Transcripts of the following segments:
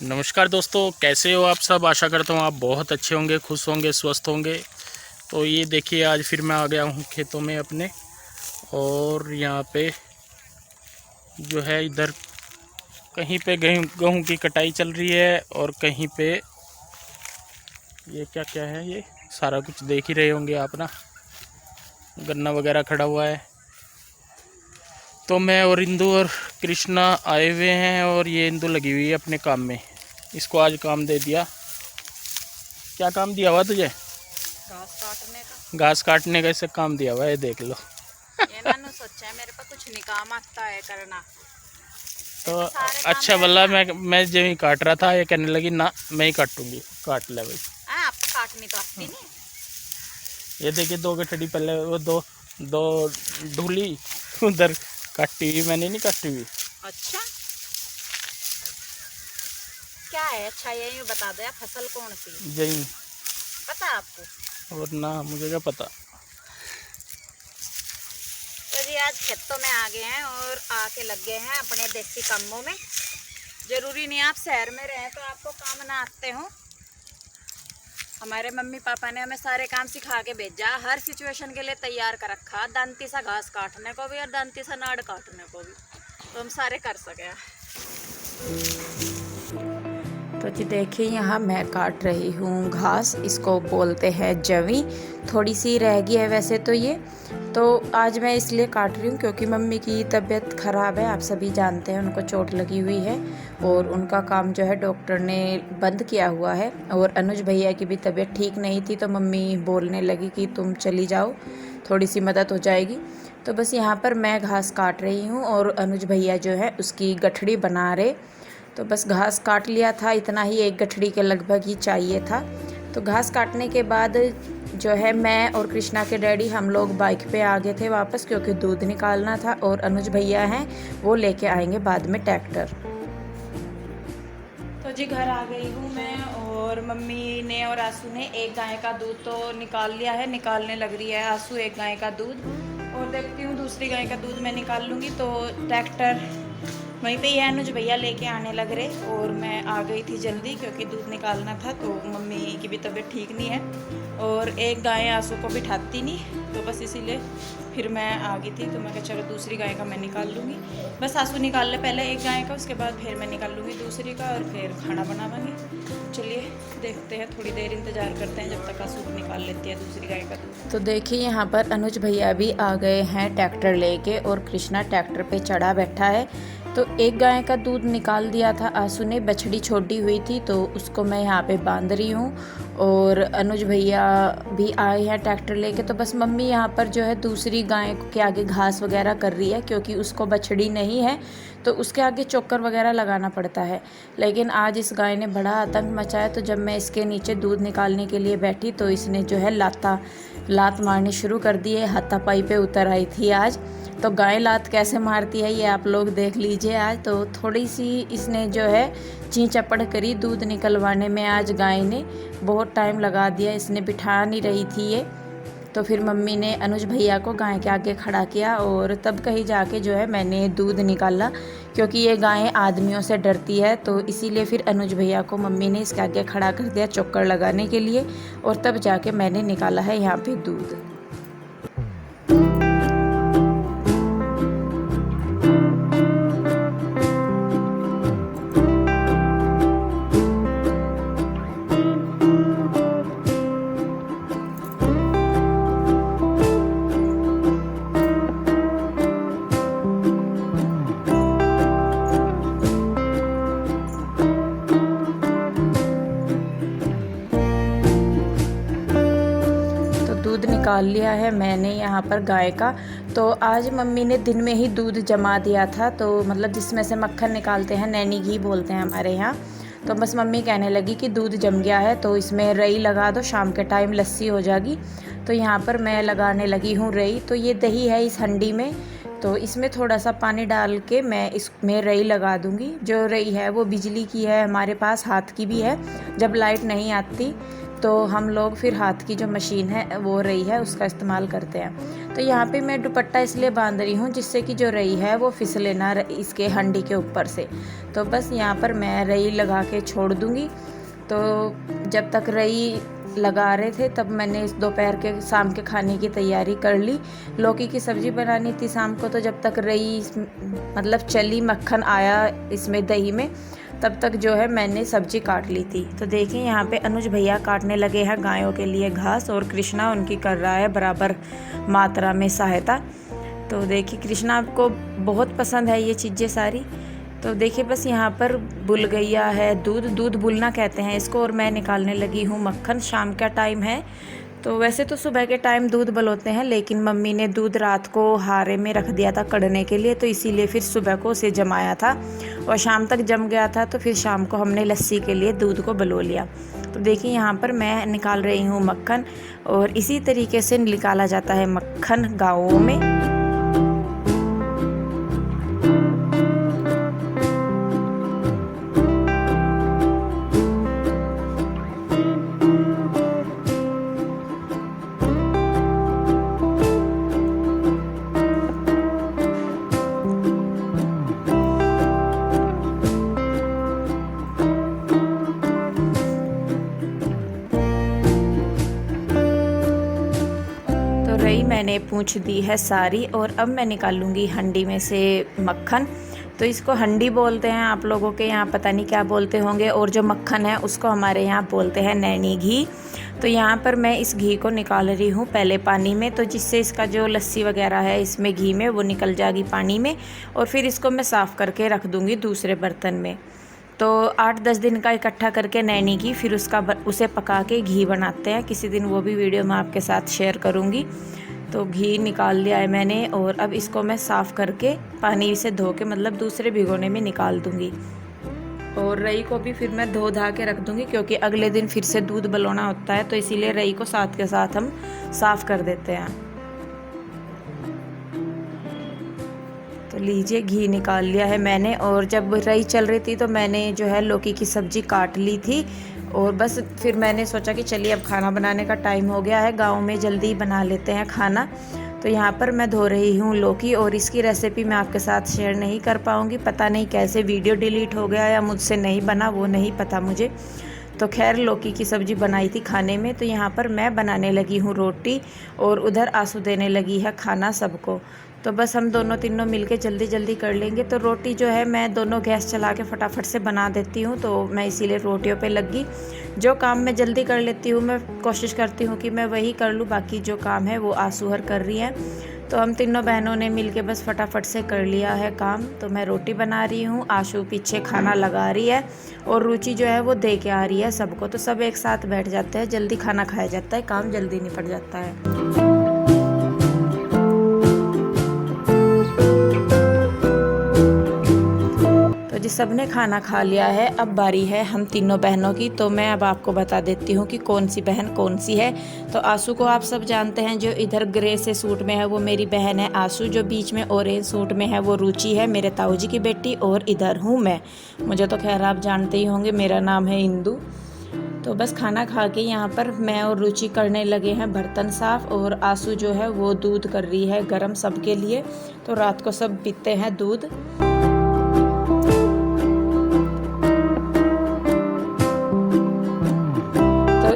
नमस्कार दोस्तों, कैसे हो आप सब। आशा करता हूँ आप बहुत अच्छे होंगे, खुश होंगे, स्वस्थ होंगे। तो ये देखिए, आज फिर मैं आ गया हूँ खेतों में अपने। और यहाँ पे जो है, इधर कहीं पे गेहूँ की कटाई चल रही है और कहीं पे ये क्या क्या है, ये सारा कुछ देख ही रहे होंगे आप ना। गन्ना वगैरह खड़ा हुआ है। तो मैं और इंदु और कृष्णा आए हुए हैं और ये इंदु लगी हुई है अपने काम में। इसको आज काम दे दिया। क्या काम दिया हुआ तुझे? घास काटने का। घास काटने का इसे काम दिया हुआ है, देख लो। ये मैंने सोचा है मेरे पे कुछ नहीं काम आता है करना। तो सारे काम अच्छा है वाला, ना। मैं जब ही काट रहा था, ये कहने लगी ना मैं ही काटूंगी। काट ले भाई। आपको काटनी तो आती नहीं। ये देखिए, दो गठड़ी पहले वो दो दो ढूली उधर काटी हुई, मैंने नहीं काटी हुई। अच्छा, क्या है? अच्छा ये यूँ बता दो यार, फसल कौन सी यही। पता है आपको? और ना मुझे क्या पता। तो जी आज खेतों में आ गए हैं और आके लग गए हैं अपने देसी कामों में। जरूरी नहीं आप शहर में रहें तो आपको काम ना आते हो। हमारे मम्मी पापा ने हमें सारे काम सिखा के भेजा, हर सिचुएशन के लिए तैयार कर रखा। दांती सा घास काटने को भी और दांती सा नाड़ काटने को भी, तो हम सारे कर सके। तो जी देखिए, यहाँ मैं काट रही हूँ घास। इसको बोलते हैं जवी। थोड़ी सी रह गई है वैसे तो ये। तो आज मैं इसलिए काट रही हूँ क्योंकि मम्मी की तबीयत ख़राब है। आप सभी जानते हैं उनको चोट लगी हुई है और उनका काम जो है डॉक्टर ने बंद किया हुआ है। और अनुज भैया की भी तबीयत ठीक नहीं थी, तो मम्मी बोलने लगी कि तुम चली जाओ, थोड़ी सी मदद हो जाएगी। तो बस यहाँ पर मैं घास काट रही हूँ और अनुज भैया जो है उसकी गठड़ी बना रहे। तो बस घास काट लिया था, इतना ही, एक गठड़ी के लगभग ही चाहिए था। तो घास काटने के बाद जो है मैं और कृष्णा के डैडी हम लोग बाइक पे आ गए थे वापस, क्योंकि दूध निकालना था। और अनुज भैया हैं वो लेके आएंगे बाद में ट्रैक्टर। तो जी घर आ गई हूँ मैं, और मम्मी ने और आंसू ने एक गाय का दूध तो निकाल लिया है। निकालने लग रही है आंसू एक गाय का दूध, और देखती हूँ दूसरी गाय का दूध मैं निकाल लूँगी। तो ट्रैक्टर वहीं पे ही अनुज भैया लेके आने लग रहे, और मैं आ गई थी जल्दी क्योंकि दूध निकालना था। तो मम्मी की भी तबीयत ठीक नहीं है और एक गाय आंसू को बिठाती नहीं, तो बस इसीलिए फिर मैं आ गई थी। तो मैं कहा चलो दूसरी गाय का मैं निकाल लूँगी। बस आंसू निकाल ले पहले एक गाय का, उसके बाद फिर मैं निकाल लूँगी दूसरी का और फिर खाना बनावांगे। चलिए देखते हैं, थोड़ी देर इंतज़ार करते हैं जब तक आंसू निकाल लेती है दूसरी गाय का दूध। तो देखिए यहाँ पर अनुज भैया भी आ गए हैं ट्रैक्टर लेके, और कृष्णा ट्रैक्टर पे चढ़ा बैठा है। तो एक गाय का दूध निकाल दिया था आंसू ने, बछड़ी छोड़ी हुई थी तो उसको मैं यहाँ पे बांध रही हूँ। और अनुज भैया भी आए हैं ट्रैक्टर लेके। तो बस मम्मी यहाँ पर जो है दूसरी गाय के आगे घास वगैरह कर रही है, क्योंकि उसको बछड़ी नहीं है तो उसके आगे चोकर वगैरह लगाना पड़ता है। लेकिन आज इस गाय ने बड़ा आतंक मचाया, तो जब मैं इसके नीचे दूध निकालने के लिए बैठी तो इसने जो है लात मारनी शुरू कर दी है। हाथापाई पे उतर आई थी आज। तो गाय लात कैसे मारती है ये आप लोग देख लीजिए आज। तो थोड़ी सी इसने जो है ची चपड़ करी दूध निकलवाने में। आज गाय ने बहुत टाइम लगा दिया, इसने बिठा नहीं रही थी ये। तो फिर मम्मी ने अनुज भैया को गाय के आगे खड़ा किया, और तब कहीं जाके जो है मैंने दूध निकाला, क्योंकि ये गाय आदमियों से डरती है। तो इसीलिए फिर अनुज भैया को मम्मी ने इसके आगे खड़ा कर दिया चोकर लगाने के लिए, और तब जाके मैंने निकाला है यहाँ पे दूध। दूध निकाल लिया है मैंने यहाँ पर गाय का। तो आज मम्मी ने दिन में ही दूध जमा दिया था, तो मतलब जिसमें से मक्खन निकालते हैं, नैनी घी बोलते हैं हमारे यहाँ। तो बस मम्मी कहने लगी कि दूध जम गया है तो इसमें रई लगा दो, शाम के टाइम लस्सी हो जाएगी। तो यहाँ पर मैं लगाने लगी हूँ रई। तो ये दही है इस हंडी में, तो इसमें थोड़ा सा पानी डाल के मैं इसमें रई लगा दूँगी। जो रई है वो बिजली की है हमारे पास, हाथ की भी है। जब लाइट नहीं आती तो हम लोग फिर हाथ की जो मशीन है वो रई है उसका इस्तेमाल करते हैं। तो यहाँ पे मैं दुपट्टा इसलिए बांध रही हूँ जिससे कि जो रई है वो फिसले ना इसके हंडी के ऊपर से। तो बस यहाँ पर मैं रई लगा के छोड़ दूँगी। तो जब तक रई लगा रहे थे तब मैंने इस दोपहर के शाम के खाने की तैयारी कर ली। लौकी की सब्ज़ी बनानी थी शाम को, तो जब तक रई मतलब चली, मक्खन आया इसमें दही में, तब तक जो है मैंने सब्ज़ी काट ली थी। तो देखिए यहाँ पे अनुज भैया काटने लगे हैं गायों के लिए घास, और कृष्णा उनकी कर रहा है बराबर मात्रा में सहायता। तो देखिए कृष्णा को बहुत पसंद है ये चीज़ें सारी। तो देखिए बस यहाँ पर बुल गया है दूध बुलना कहते हैं इसको, और मैं निकालने लगी हूँ मक्खन। शाम का टाइम है, तो वैसे तो सुबह के टाइम दूध बलोते हैं, लेकिन मम्मी ने दूध रात को हारे में रख दिया था कढ़ने के लिए, तो इसीलिए फिर सुबह को उसे जमाया था और शाम तक जम गया था। तो फिर शाम को हमने लस्सी के लिए दूध को बलो लिया। तो देखिए यहाँ पर मैं निकाल रही हूँ मक्खन, और इसी तरीके से निकाला जाता है मक्खन गाँवों में। रही मैंने पूंछ दी है सारी, और अब मैं निकालूंगी हंडी में से मक्खन। तो इसको हंडी बोलते हैं, आप लोगों के यहाँ पता नहीं क्या बोलते होंगे, और जो मक्खन है उसको हमारे यहाँ बोलते हैं नैनी घी। तो यहाँ पर मैं इस घी को निकाल रही हूँ पहले पानी में, तो जिससे इसका जो लस्सी वगैरह है इसमें घी में वो निकल जाएगी पानी में, और फिर इसको मैं साफ़ करके रख दूँगी दूसरे बर्तन में। तो 8-10 दिन का इकट्ठा करके नैनी घी, फिर उसे पका के घी बनाते हैं। किसी दिन वो भी वीडियो मैं आपके साथ शेयर करूँगी। तो घी निकाल लिया है मैंने, और अब इसको मैं साफ़ करके पानी से धो के मतलब दूसरे भिगोने में निकाल दूँगी। और रई को भी फिर मैं धो धा के रख दूँगी, क्योंकि अगले दिन फिर से दूध बलोना होता है, तो इसीलिए रई को साथ के साथ हम साफ़ कर देते हैं। तो लीजिए घी निकाल लिया है मैंने, और जब रई चल रही थी तो मैंने जो है लौकी की सब्ज़ी काट ली थी, और बस फिर मैंने सोचा कि चलिए अब खाना बनाने का टाइम हो गया है, गांव में जल्दी ही बना लेते हैं खाना। तो यहाँ पर मैं धो रही हूँ लौकी, और इसकी रेसिपी मैं आपके साथ शेयर नहीं कर पाऊँगी, पता नहीं कैसे वीडियो डिलीट हो गया या मुझसे नहीं बना, वो नहीं पता मुझे। तो खैर लौकी की सब्ज़ी बनाई थी खाने में। तो यहाँ पर मैं बनाने लगी हूँ रोटी, और उधर आंसू देने लगी है खाना सबको। तो बस हम दोनों तीनों मिलके जल्दी जल्दी कर लेंगे। तो रोटी जो है मैं दोनों गैस चला के फटाफट से बना देती हूँ, तो मैं इसीलिए रोटियों पे लगी। जो काम मैं जल्दी कर लेती हूँ मैं कोशिश करती हूँ कि मैं वही कर लूँ, बाकी जो काम है वो आंसू हर कर रही हैं। तो हम तीनों बहनों ने मिलके बस फटाफट से कर लिया है काम। तो मैं रोटी बना रही हूँ, आशु पीछे खाना लगा रही है, और रुचि जो है वो दे के आ रही है सबको। तो सब एक साथ बैठ जाते हैं, जल्दी खाना खाया जाता है, काम जल्दी निपट जाता है। जी सबने खाना खा लिया है, अब बारी है हम तीनों बहनों की। तो मैं अब आपको बता देती हूँ कि कौन सी बहन कौन सी है। तो आंसू को आप सब जानते हैं, जो इधर ग्रे से सूट में है वो मेरी बहन है आंसू, जो बीच में ऑरेंज सूट में है वो रुचि है, मेरे ताऊ जी की बेटी, और इधर हूँ मैं। मुझे तो खैर आप जानते ही होंगे, मेरा नाम है इंदू। तो बस खाना खा के यहाँ पर मैं और रुचि करने लगे हैं बर्तन साफ़, और आंसू जो है वो दूध कर रही है गरम सबके लिए। तो रात को सब पीते हैं दूध।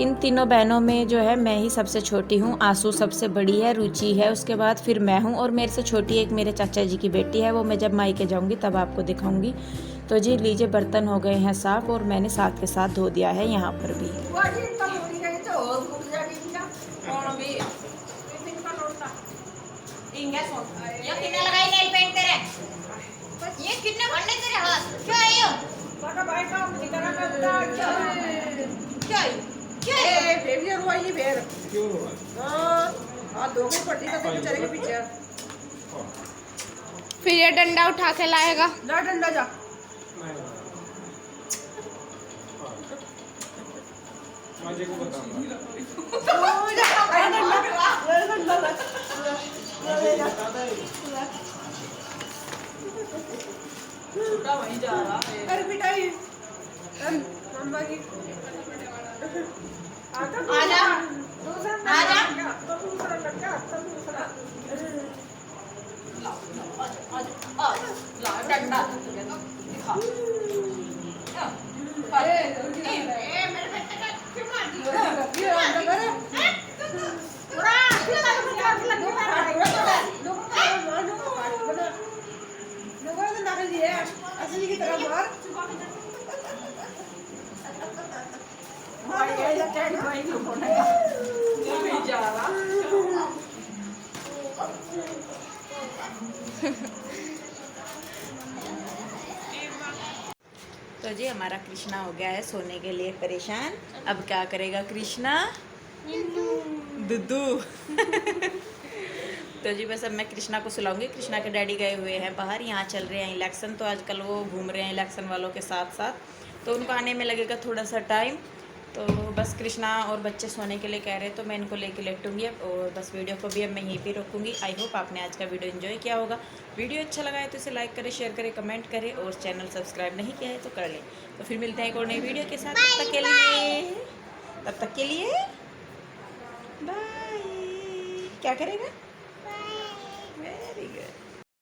इन तीनों बहनों में जो है मैं ही सबसे छोटी हूँ, आंसू सबसे बड़ी है, रुचि है, उसके बाद फिर मैं हूँ, और मेरे से छोटी एक मेरे चाचा जी की बेटी है, वो मैं जब मायके जाऊँगी तब आपको दिखाऊंगी। तो जी लीजिए बर्तन हो गए हैं साफ़, और मैंने साथ के साथ धो दिया है यहाँ पर भी। फिर ये डंडा उठा के लाएगा। ला डंडा जा। छोटा वहीं जा रहा है। अरे पिटाई मम्मा की आजा आजा तो दूसरा लड़का तो दूसरा ला डंडा दिखा मेरे बेटे का क्यों मार दिया तो जी हमारा कृष्णा हो गया है सोने के लिए परेशान। अब क्या करेगा कृष्णा? दुद्दू। तो जी बस अब मैं कृष्णा को सुलाऊंगी। कृष्णा के डैडी गए हुए हैं बाहर, यहाँ चल रहे हैं इलेक्शन, तो आजकल वो घूम रहे हैं इलेक्शन वालों के साथ साथ, तो उनको आने में लगेगा थोड़ा सा टाइम। तो बस कृष्णा और बच्चे सोने के लिए कह रहे हैं, तो मैं इनको लेके लेटूंगी अब, और बस वीडियो को भी अब मैं यहीं पे रोकूंगी। आई होप आपने आज का वीडियो एंजॉय किया होगा। वीडियो अच्छा लगा है तो इसे लाइक करें, शेयर करें, कमेंट करें, और चैनल सब्सक्राइब नहीं किया है तो कर लें। तो फिर मिलते हैं एक और नई वीडियो के साथ। तब तक के लिए बाय। क्या करेगा?